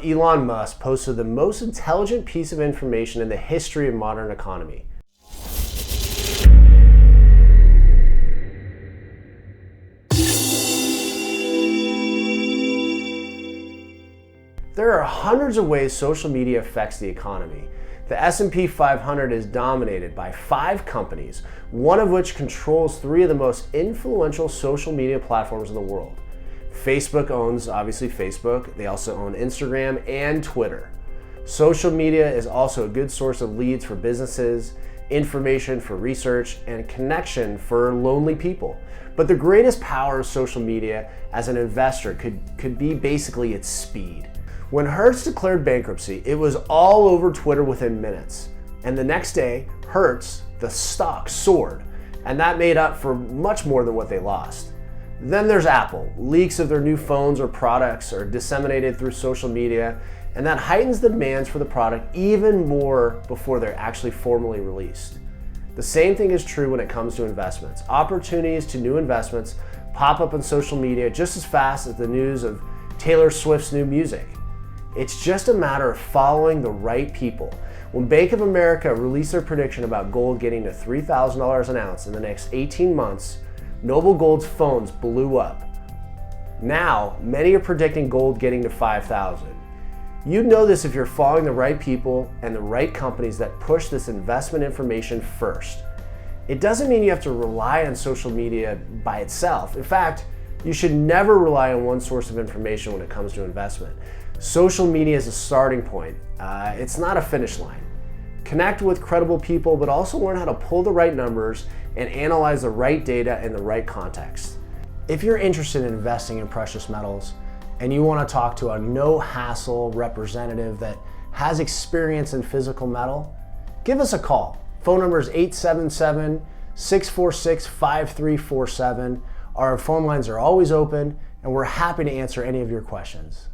Elon Musk posted the most intelligent piece of information in the history of modern economy. There are hundreds of ways social media affects the economy. The S&P 500 is dominated by 5 companies, one of which controls 3 of the most influential social media platforms in the world. Facebook owns, obviously, Facebook. They also own Instagram and Twitter. Social media is also a good source of leads for businesses, information for research, and connection for lonely people. But the greatest power of social media as an investor could be basically its speed. When Hertz declared bankruptcy, it was all over Twitter within minutes. And the next day, Hertz, the stock, soared, and that made up for much more than what they lost. Then there's Apple. Leaks of their new phones or products are disseminated through social media, and that heightens the demands for the product even more before they're actually formally released. The same thing is true when it comes to investments. Opportunities to new investments pop up on social media just as fast as the news of Taylor Swift's new music. It's just a matter of following the right people. When Bank of America released their prediction about gold getting to $3,000 an ounce in the next 18 months, Noble Gold's phones blew up. Now, many are predicting gold getting to $5,000. You'd know this if you're following the right people and the right companies that push this investment information first. It doesn't mean you have to rely on social media by itself. In fact, you should never rely on one source of information when it comes to investment. Social media is a starting point. It's not a finish line. Connect with credible people, but also learn how to pull the right numbers and analyze the right data in the right context. If you're interested in investing in precious metals and you want to talk to a no-hassle representative that has experience in physical metal, give us a call. Phone number is 877-646-5347. Our phone lines are always open, and we're happy to answer any of your questions.